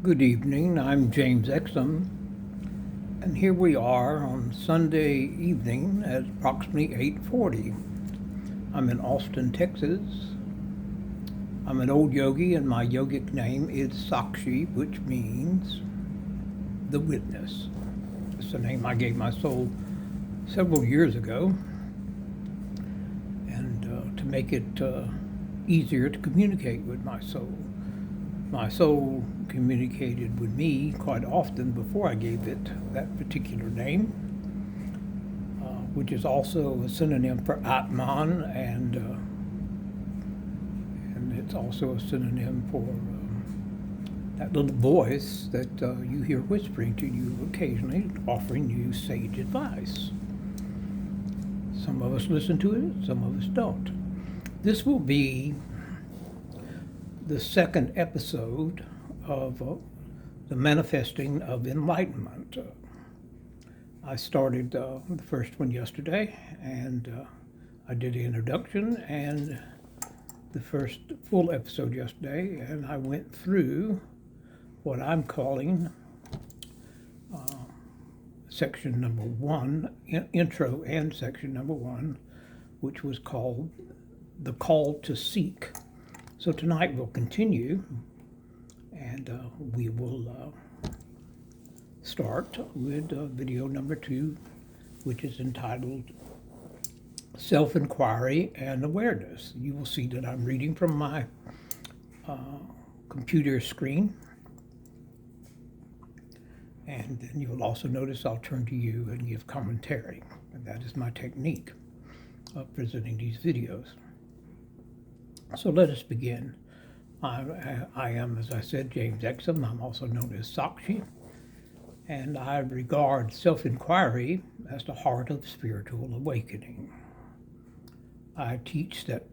Good evening, I'm James Exum, and here we are on Sunday evening at approximately 8:40. I'm in Austin, Texas. I'm an old yogi and my yogic name is Sakshi, which means the witness. It's the name I gave my soul several years ago, and to make it easier to communicate with my soul. My soul communicated with me quite often before I gave it that particular name, which is also a synonym for Atman, and it's also a synonym for that little voice that you hear whispering to you occasionally, offering you sage advice. Some of us listen to it, some of us don't. This will be the second episode of the manifesting of enlightenment. I started the first one yesterday, and I did the introduction and the first full episode yesterday, and I went through what I'm calling section number one, intro and section number one, which was called the call to seek. So tonight we'll continue, and we will start with video number 2, which is entitled Self-Inquiry and Awareness. You will see that I'm reading from my computer screen, and then you will also notice I'll turn to you and give commentary, and that is my technique of presenting these videos. So let us begin. I am, as I said, James Exum. I'm also known as Sakshi, and I regard self-inquiry as the heart of spiritual awakening. I teach that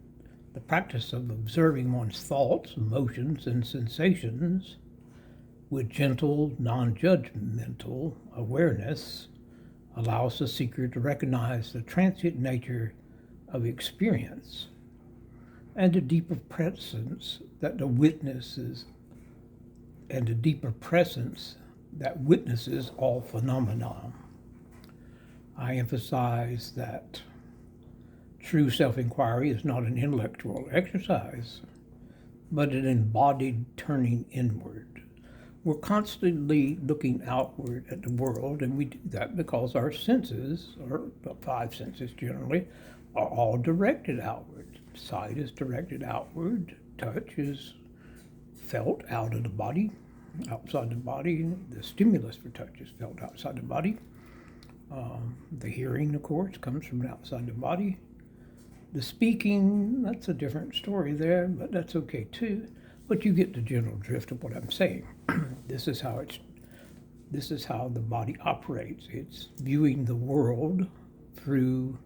the practice of observing one's thoughts, emotions, and sensations with gentle, non-judgmental awareness allows the seeker to recognize the transient nature of experience and a deeper presence that witnesses all phenomena. I emphasize that true self-inquiry is not an intellectual exercise, but an embodied turning inward. We're constantly looking outward at the world, and we do that because our senses, or the 5 senses generally, are all directed outward. Sight is directed outward, touch is felt out of the body, outside the body. The stimulus for touch is felt outside the body. The hearing, of course, comes from outside the body. The speaking, that's a different story there, but that's okay too. But you get the general drift of what I'm saying. This is how the body operates. It's viewing the world through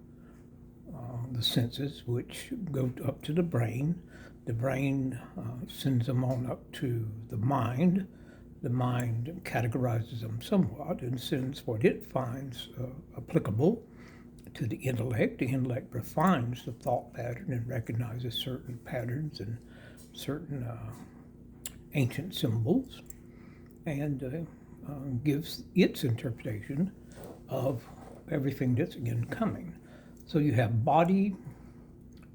the senses, which go up to the brain. The brain sends them on up to the mind. The mind categorizes them somewhat and sends what it finds applicable to the intellect. The intellect refines the thought pattern and recognizes certain patterns and certain ancient symbols, and gives its interpretation of everything that's incoming. So you have body,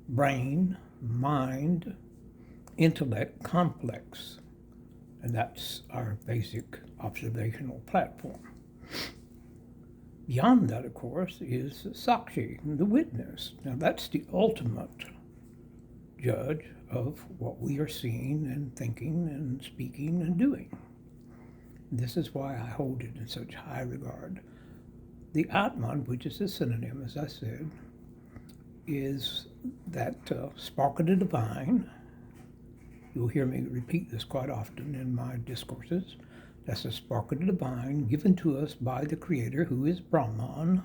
brain, mind, intellect, complex, and that's our basic observational platform. Beyond that, of course, is Sakshi, the witness. Now that's the ultimate judge of what we are seeing and thinking and speaking and doing. This is why I hold it in such high regard. The Atman, which is a synonym, as I said, is that spark of the divine. You'll hear me repeat this quite often in my discourses. That's the spark of the divine given to us by the Creator, who is Brahman.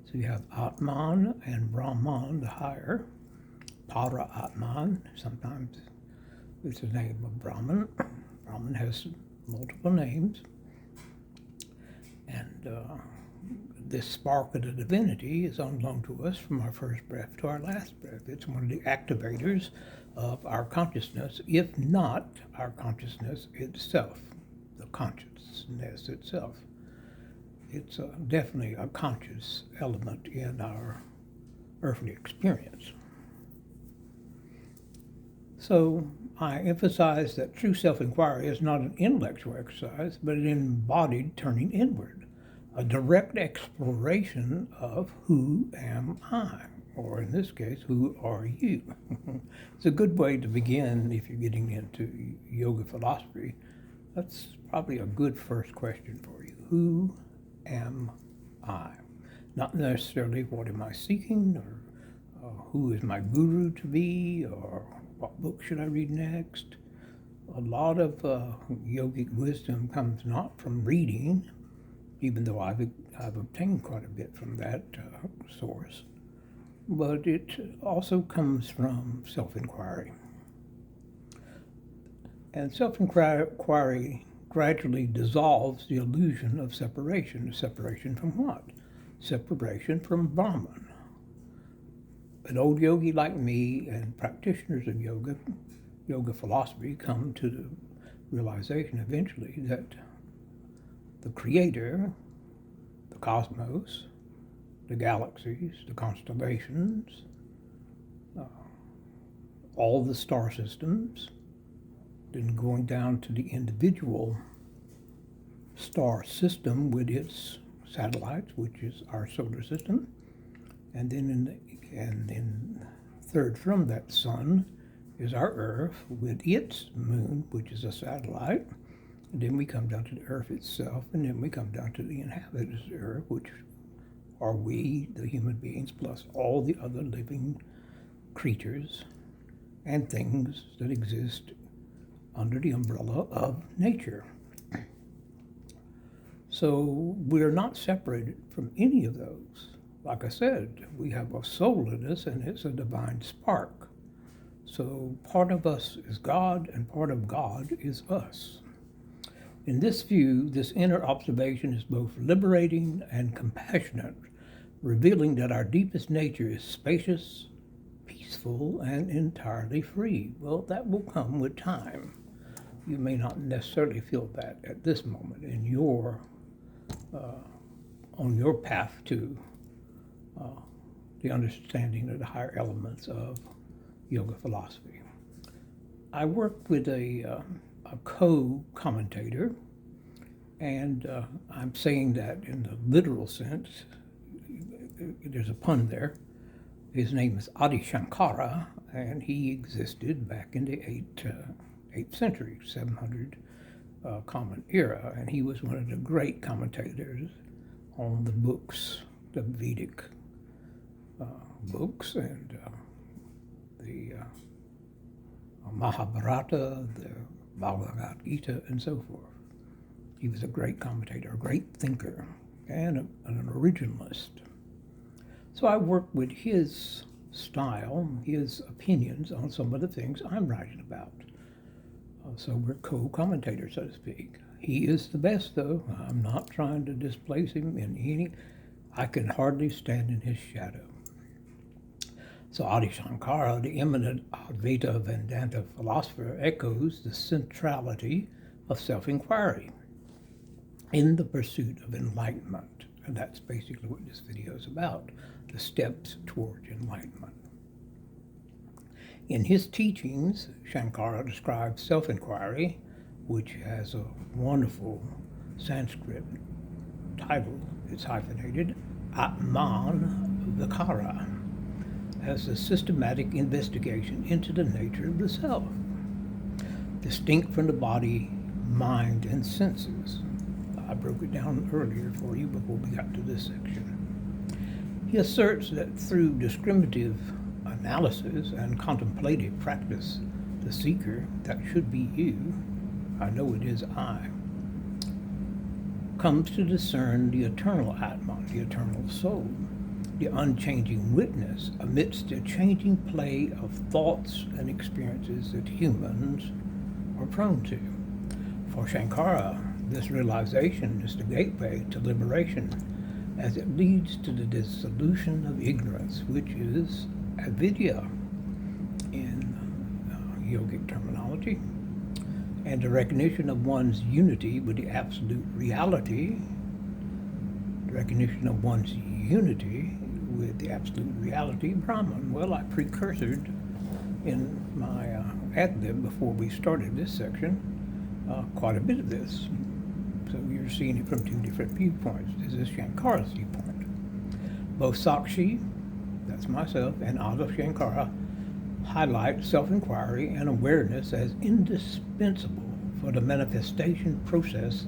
So you have Atman and Brahman, the higher. Para Atman, sometimes it's the name of Brahman. Brahman has multiple names. And this spark of the divinity is on loan to us from our first breath to our last breath. It's one of the activators of our consciousness, if not our consciousness itself. The consciousness itself. It's definitely a conscious element in our earthly experience. So I emphasize that true self-inquiry is not an intellectual exercise, but an embodied turning inward, a direct exploration of who am I, or in this case, who are you? It's a good way to begin if you're getting into yoga philosophy. That's probably a good first question for you. Who am I? Not necessarily what am I seeking, or who is my guru to be, or what book should I read next? A lot of yogic wisdom comes not from reading, even though I've obtained quite a bit from that source, but it also comes from self-inquiry. And self-inquiry gradually dissolves the illusion of separation. Separation from what? Separation from Brahman. An old yogi like me and practitioners of yoga philosophy come to the realization eventually that the creator, the cosmos, the galaxies, the constellations, all the star systems, then going down to the individual star system with its satellites, which is our solar system, and then third from that sun is our Earth with its moon, which is a satellite. And then we come down to the Earth itself, and then we come down to the inhabitants of the Earth, which are we, the human beings, plus all the other living creatures and things that exist under the umbrella of nature. So we're not separated from any of those. Like I said, we have a soul in us, and it's a divine spark. So part of us is God, and part of God is us. In this view, this inner observation is both liberating and compassionate, revealing that our deepest nature is spacious, peaceful, and entirely free. Well, that will come with time. You may not necessarily feel that at this moment in your on your path to the understanding of the higher elements of yoga philosophy. I work with a co-commentator, and I'm saying that in the literal sense. There's a pun there. His name is Adi Sankara, and he existed back in the 8th century, 700 Common Era, and he was one of the great commentators on the books, the Vedic books, and the Mahabharata, the Bhagavad Gita, and so forth. He was a great commentator, a great thinker, and an originalist. So I work with his style, his opinions on some of the things I'm writing about. So we're co-commentators, so to speak. He is the best, though. I'm not trying to displace him in any. I can hardly stand in his shadow. So Adi Sankara, the eminent Advaita Vedanta philosopher, echoes the centrality of self-inquiry in the pursuit of enlightenment. And that's basically what this video is about, the steps towards enlightenment. In his teachings, Sankara describes self-inquiry, which has a wonderful Sanskrit title, it's hyphenated, atma-vichara, as a systematic investigation into the nature of the self, distinct from the body, mind, and senses. I broke it down earlier for you before we got to this section. He asserts that through discriminative analysis and contemplative practice, the seeker, that should be you, I know it is I, comes to discern the eternal Atman, the eternal soul, the unchanging witness amidst the changing play of thoughts and experiences that humans are prone to. For Sankara, this realization is the gateway to liberation, as it leads to the dissolution of ignorance, which is avidya in yogic terminology. and the recognition of one's unity with the absolute reality, Brahman. Well, I precursored in my ad-lib before we started this section quite a bit of this. So you're seeing it from two different viewpoints. This is Sankara's viewpoint. Both Sakshi, that's myself, and Sankara highlight self-inquiry and awareness as indispensable for the manifestation process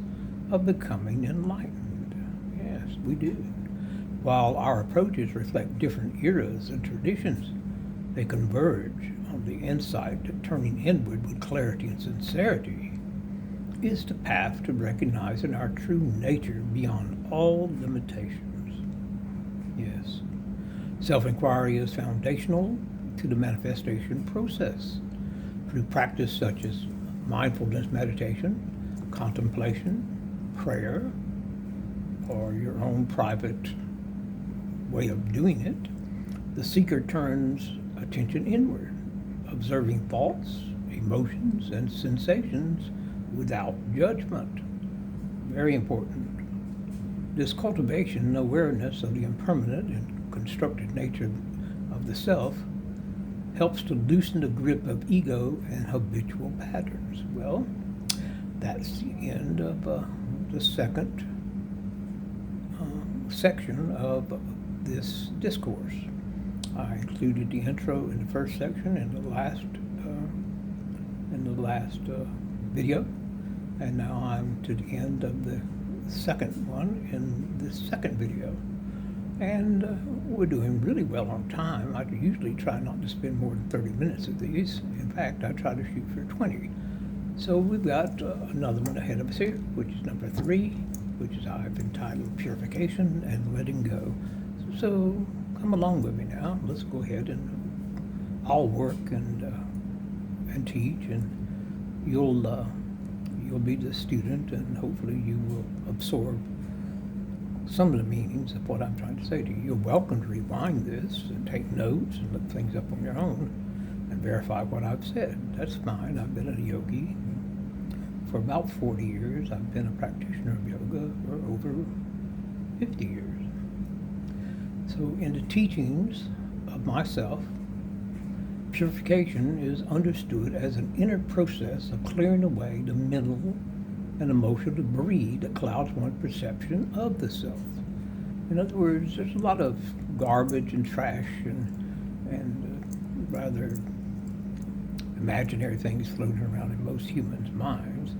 of becoming enlightened. Yes, we do. While our approaches reflect different eras and traditions, they converge on the insight that turning inward with clarity and sincerity is the path to recognizing our true nature beyond all limitations. Yes, self-inquiry is foundational to the manifestation process. Through practice such as mindfulness meditation, contemplation, prayer, or your own private way of doing it, the seeker turns attention inward, observing thoughts, emotions, and sensations without judgment. Very important. This cultivation and awareness of the impermanent and constructed nature of the self helps to loosen the grip of ego and habitual patterns. Well, that's the end of the second section of this discourse. I included the intro in the first section in the last video, and now I'm to the end of the second one in the second video. And we're doing really well on time. I usually try not to spend more than 30 minutes of these. In fact, I try to shoot for 20. So we've got another one ahead of us here, which is number 3, which is I've entitled Purification and Letting Go. So come along with me now. Let's go ahead and I'll work and teach, and you'll be the student, and hopefully you will absorb some of the meanings of what I'm trying to say to you. You're welcome to rewind this and take notes and look things up on your own and verify what I've said. That's fine. I've been a yogi for about 40 years. I've been a practitioner of yoga for over 50 years. So in the teachings of myself, purification is understood as an inner process of clearing away the mental and emotional debris that clouds one's perception of the self. In other words, there's a lot of garbage and trash and rather imaginary things floating around in most humans' minds.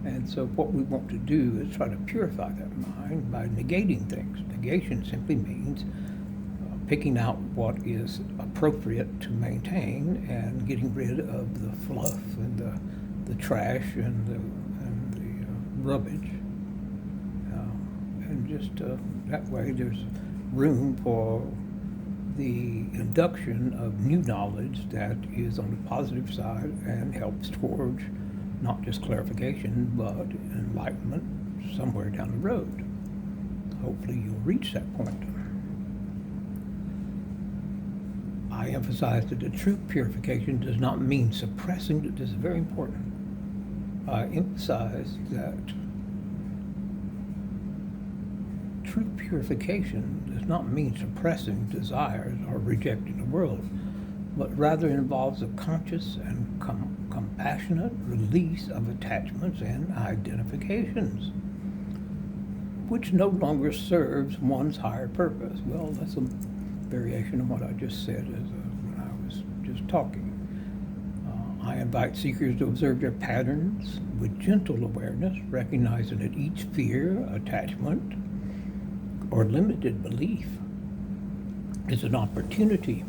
And so what we want to do is try to purify that mind by negating things. Negation simply means picking out what is appropriate to maintain and getting rid of the fluff and the trash and the rubbish. And just that way there's room for the induction of new knowledge that is on the positive side and helps towards not just clarification, but enlightenment somewhere down the road. Hopefully you'll reach that point. I emphasize that the true purification does not mean suppressing. This is very important. I emphasize that true purification does not mean suppressing desires or rejecting the world, but rather involves a conscious and compassionate release of attachments and identifications, which no longer serves one's higher purpose. Well, that's a variation of what I just said when I was just talking. I invite seekers to observe their patterns with gentle awareness, recognizing that each fear, attachment, or limited belief is an opportunity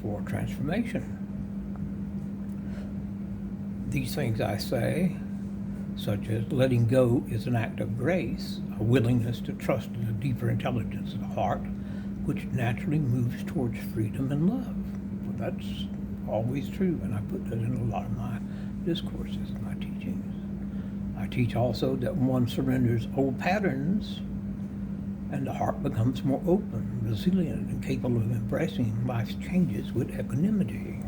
for transformation. These things I say, such as letting go is an act of grace, a willingness to trust in the deeper intelligence of the heart, which naturally moves towards freedom and love. Well, that's always true, and I put that in a lot of my discourses, my teachings. I teach also that one surrenders old patterns and the heart becomes more open, resilient, and capable of embracing life's changes with equanimity.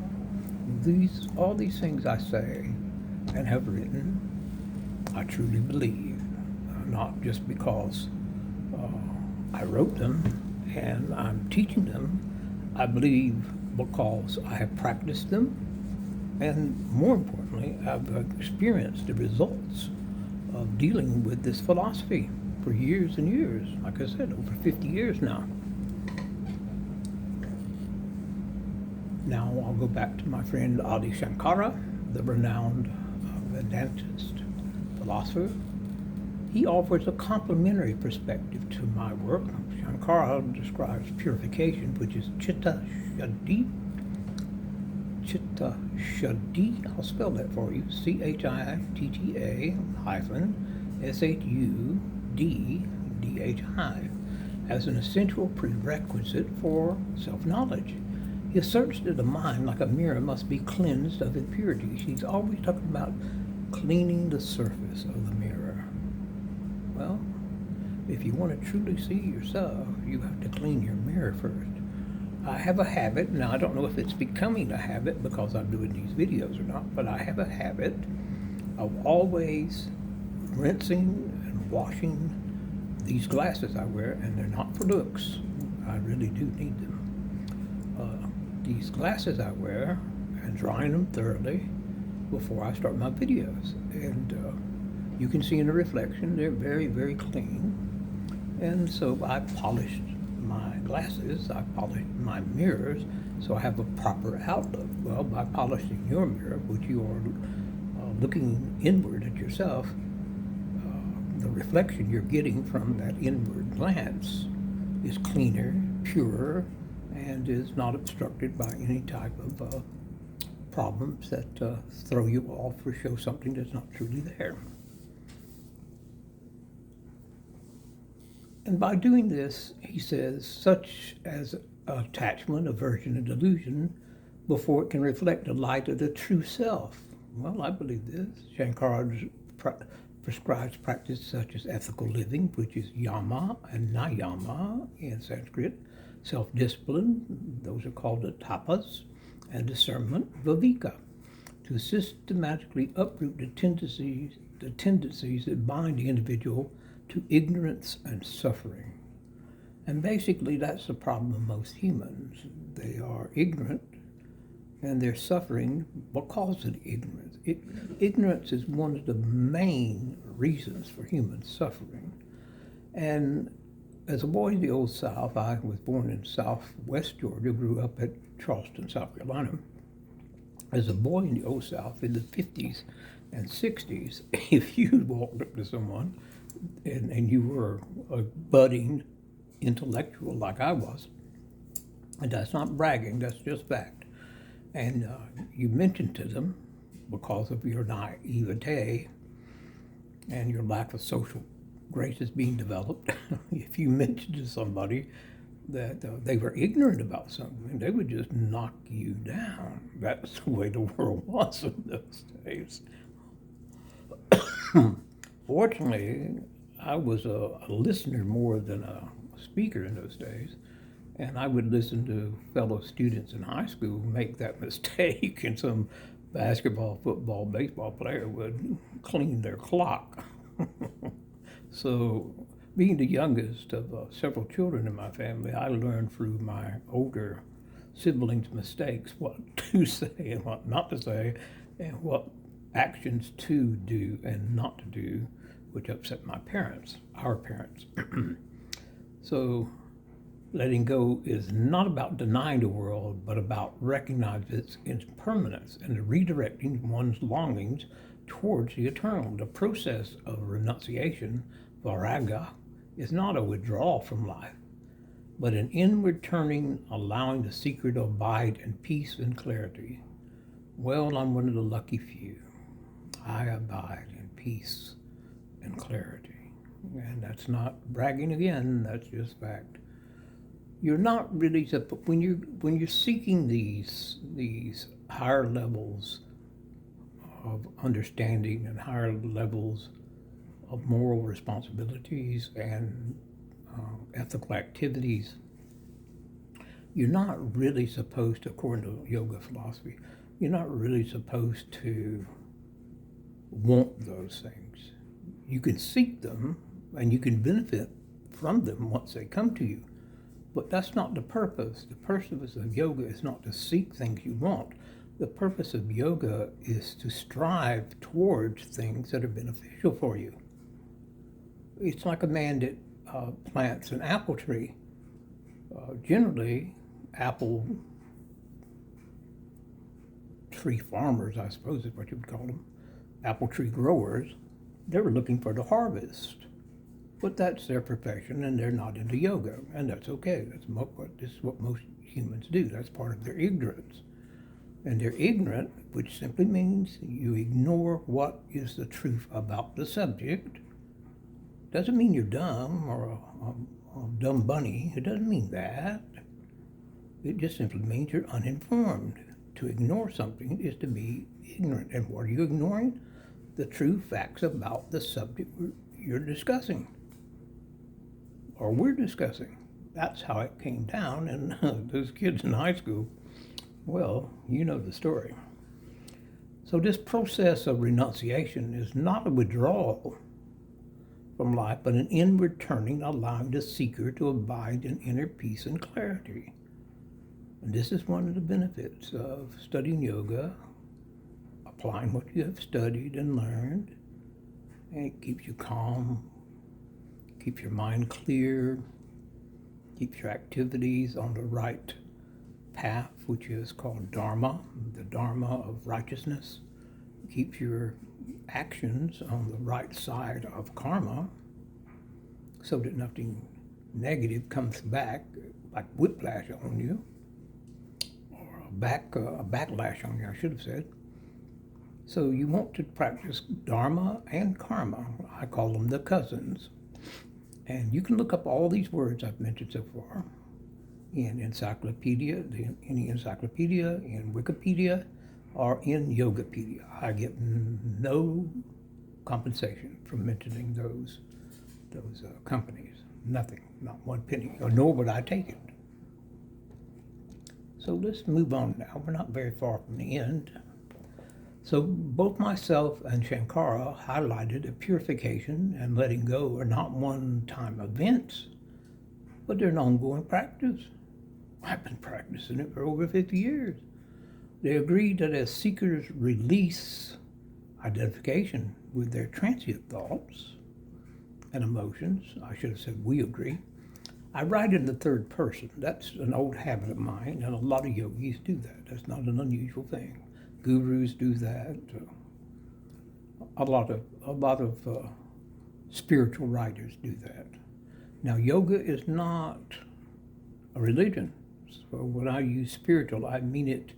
all these things I say and have written, I truly believe, not just because I wrote them and I'm teaching them. I believe because I have practiced them, and more importantly, I've experienced the results of dealing with this philosophy for years and years. Like I said, over 50 years now. Now I'll go back to my friend Adi Sankara, the renowned Vedantist philosopher. He offers a complementary perspective to my work. Sankara describes purification, which is chitta shuddhi. Chitta shuddhi, I'll spell that for you, CHITTA hyphen SHUDDHI, as an essential prerequisite for self-knowledge. He asserts that the mind, like a mirror, must be cleansed of impurities. He's always talking about cleaning the surface of the mirror. Well, if you want to truly see yourself, you have to clean your mirror first. I have a habit, now I don't know if it's becoming a habit because I'm doing these videos or not, but I have a habit of always rinsing and washing these glasses I wear, and they're not for looks. I really do need them. These glasses I wear, and drying them thoroughly before I start my videos. And you can see in the reflection, they're very, very clean. And so I polished my glasses, I polished my mirrors, so I have a proper outlook. Well, by polishing your mirror, which you are looking inward at yourself, the reflection you're getting from that inward glance is cleaner, purer, and is not obstructed by any type of problems that throw you off or show something that's not truly there. And by doing this, he says, such as attachment, aversion, and delusion, before it can reflect the light of the true self. Well, I believe this. Sankara prescribes practice such as ethical living, which is yama and nayama in Sanskrit, self-discipline, those are called the tapas, and discernment, viveka, to systematically uproot the tendencies that bind the individual to ignorance and suffering. And basically that's the problem of most humans. They are ignorant and they're suffering because of ignorance. Ignorance is one of the main reasons for human suffering. And as a boy in the Old South, I was born in Southwest Georgia, grew up at Charleston, South Carolina. As a boy in the Old South in the 50s and 60s, if you walked up to someone and you were a budding intellectual like I was, and that's not bragging, that's just fact, and you mentioned to them, because of your naivete and your lack of social graces being developed, if you mentioned to somebody that they were ignorant about something, they would just knock you down. That's the way the world was in those days. Fortunately, I was a listener more than a speaker in those days, and I would listen to fellow students in high school make that mistake, and some basketball, football, baseball player would clean their clock. So, being the youngest of several children in my family, I learned through my older siblings' mistakes what to say and what not to say, and what actions to do and not to do, which upset my parents, our parents. So, letting go is not about denying the world, but about recognizing its impermanence and redirecting one's longings towards the eternal. The process of renunciation, viraga, is not a withdrawal from life, but an inward turning, allowing the seeker to abide in peace and clarity. Well, I'm one of the lucky few. I abide in peace and clarity. And that's not bragging again, that's just fact. You're not really, when you're seeking these higher levels of understanding and higher levels of moral responsibilities and ethical activities, you're not really supposed to, according to yoga philosophy, you're not really supposed to want those things. You can seek them and you can benefit from them once they come to you. But that's not the purpose. The purpose of yoga is not to seek things you want. The purpose of yoga is to strive towards things that are beneficial for you. It's like a man that plants an apple tree. Generally, apple tree farmers, I suppose is what you would call them, apple tree growers, they're looking for the harvest. But that's their profession, and they're not into yoga, and that's okay. This is what most humans do. That's part of their ignorance. And they're ignorant, which simply means you ignore what is the truth about the subject. Doesn't mean you're dumb or a dumb bunny. It doesn't mean that. It just simply means you're uninformed. To ignore something is to be ignorant. And what are you ignoring? The true facts about the subject you're discussing, or we're discussing. That's how it came down, and those kids in high school, well, you know the story. So this process of renunciation is not a withdrawal from life, but an inward turning, allowing the seeker to abide in inner peace and clarity. And this is one of the benefits of studying yoga, applying what you have studied and learned, and it keeps you calm, keeps your mind clear, keeps your activities on the right path, which is called Dharma, the Dharma of righteousness. Keeps your actions on the right side of karma so that nothing negative comes back like whiplash on you, or a backlash on you, I should have said. So you want to practice Dharma and karma. I call them the cousins. And you can look up all these words I've mentioned so far in encyclopedia, any encyclopedia, in Wikipedia, or in Yogapedia. I get no compensation from mentioning those companies. Nothing, not one penny, or nor would I take it. So let's move on now. We're not very far from the end. So both myself and Sankara highlighted that purification and letting go are not one-time events, but they're an ongoing practice. I've been practicing it for over 50 years. They agreed that as seekers release identification with their transient thoughts and emotions, I should have said we agree. I write in the third person. That's an old habit of mine, and a lot of yogis do that. That's not an unusual thing. Gurus do that. A lot of spiritual writers do that. Now, yoga is not a religion. So when I use spiritual, I mean it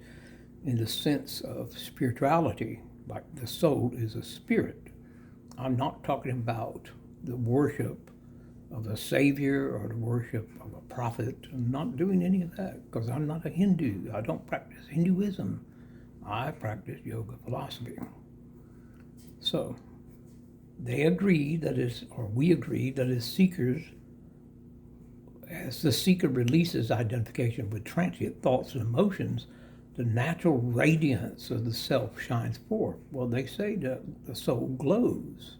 in the sense of spirituality, like the soul is a spirit. I'm not talking about the worship of a savior or the worship of a prophet. I'm not doing any of that because I'm not a Hindu. I don't practice Hinduism. I practice yoga philosophy. So they agree we agree that as seekers, as the seeker releases identification with transient thoughts and emotions, the natural radiance of the self shines forth. Well, they say that the soul glows.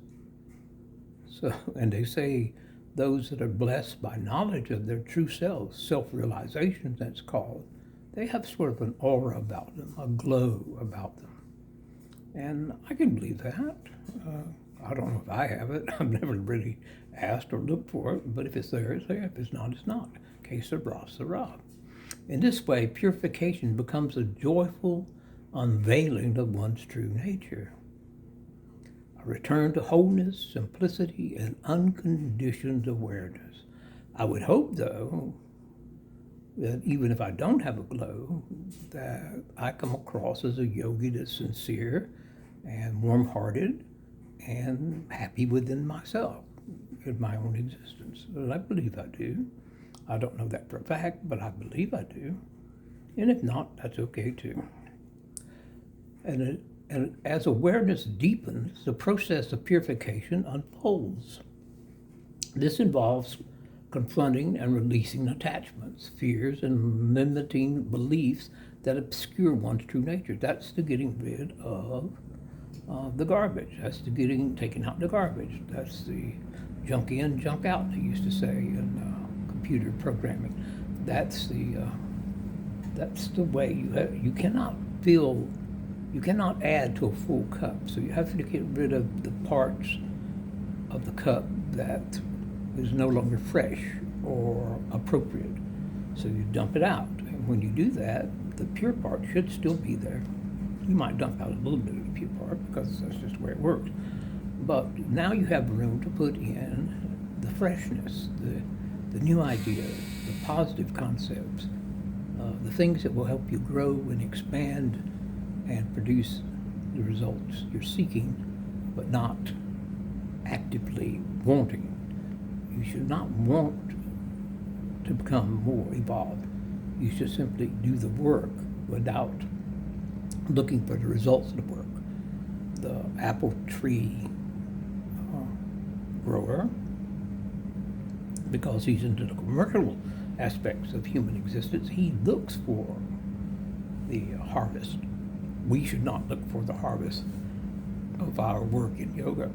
So, and they say those that are blessed by knowledge of their true selves, self-realization that's called, they have sort of an aura about them, a glow about them. And I can believe that. I don't know if I have it. I've never really asked or looked for it, but if it's there, it's there. If it's not, it's not. Que sera, sera. In this way, purification becomes a joyful unveiling of one's true nature. A return to wholeness, simplicity, and unconditioned awareness. I would hope, though, that even if I don't have a glow, that I come across as a yogi that's sincere and warm-hearted and happy within myself, in my own existence. And I believe I do. I don't know that for a fact, but I believe I do. And if not, that's okay too. And as awareness deepens, the process of purification unfolds. This involves confronting and releasing attachments, fears, and limiting beliefs that obscure one's true nature. That's the getting rid of the garbage. That's the taking out the garbage. That's the junk in, junk out, they used to say in computer programming. That's the way you cannot fill, you cannot add to a full cup. So you have to get rid of the parts of the cup that is no longer fresh or appropriate. So you dump it out. And when you do that, the pure part should still be there. You might dump out a little bit of the pure part because that's just the way it works. But now you have room to put in the freshness, the new ideas, the positive concepts, the things that will help you grow and expand and produce the results you're seeking, but not actively wanting. You should not want to become more evolved. You should simply do the work without looking for the results of the work. The apple tree grower, because he's into the commercial aspects of human existence, he looks for the harvest. We should not look for the harvest of our work in yoga.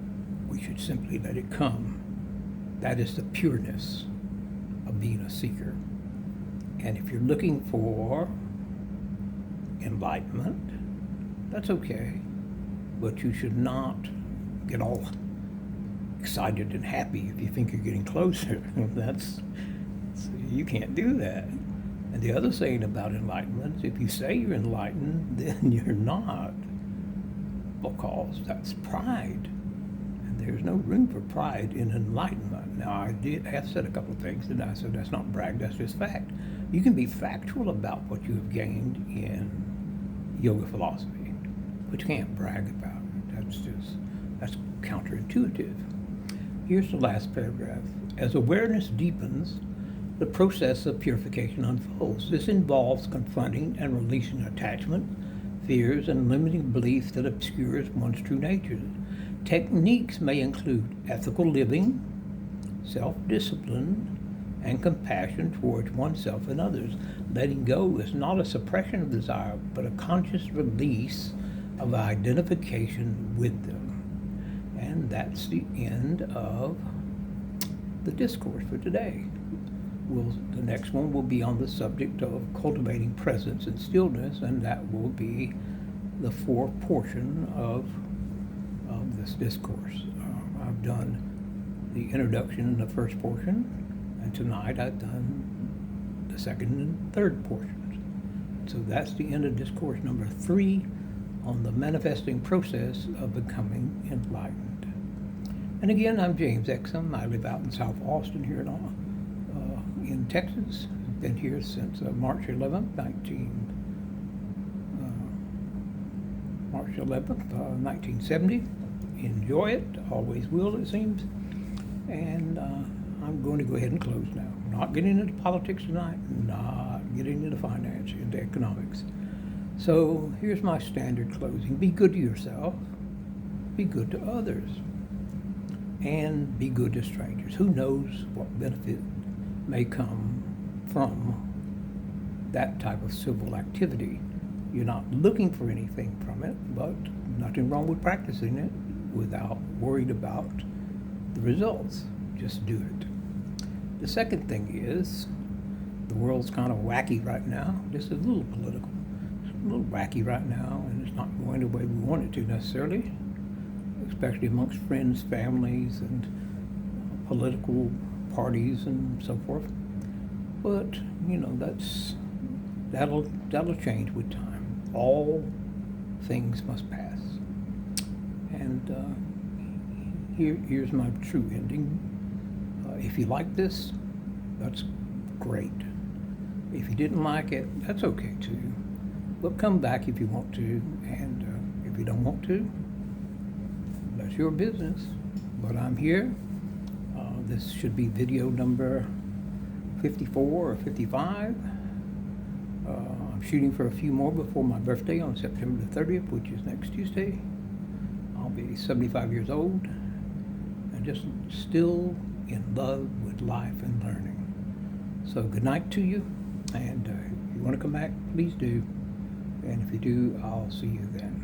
We should simply let it come. That is the pureness of being a seeker. And if you're looking for enlightenment, that's okay, but you should not get all excited and happy if you think you're getting closer. You can't do that. And the other saying about enlightenment, if you say you're enlightened, then you're not, because that's pride. And there's no room for pride in enlightenment. Now, I have said a couple of things, and I said that's not brag, that's just fact. You can be factual about what you have gained in yoga philosophy, but you can't brag about it. That's counterintuitive. Here's the last paragraph. As awareness deepens, the process of purification unfolds. This involves confronting and releasing attachment, fears, and limiting beliefs that obscures one's true nature. Techniques may include ethical living, self-discipline, and compassion towards oneself and others. Letting go is not a suppression of desire, but a conscious release of identification with them. And that's the end of the discourse for today. The next one will be on the subject of cultivating presence and stillness, and that will be the fourth portion of this discourse. I've done the introduction in the first portion, and tonight I've done the second and third portions. So that's the end of discourse number 3 on the manifesting process of becoming enlightened. And again, I'm James Exum. I live out in South Austin here in Texas. I've been here since March 11th, 1970. Enjoy it, always will, it seems. And I'm going to go ahead and close now. Not getting into politics tonight, not getting into finance, into economics. So here's my standard closing. Be good to yourself, be good to others, and be good to strangers. Who knows what benefit may come from that type of civil activity. You're not looking for anything from it, but nothing wrong with practicing it without worried about the results. Just do it. The second thing is, the world's kind of wacky right now. Just a little political. It's a little wacky right now, and it's not going the way we want it to necessarily, especially amongst friends, families, and political parties and so forth. But that'll change with time. All things must pass. And here's my true ending. If you like this, that's great. If you didn't like it, that's okay too. But come back if you want to, and if you don't want to, that's your business. But I'm here. This should be video number 54 or 55. I'm shooting for a few more before my birthday on September the 30th, which is next Tuesday. I'll be 75 years old and just still in love with life and learning. So good night to you, and if you want to come back, please do. And if you do, I'll see you then.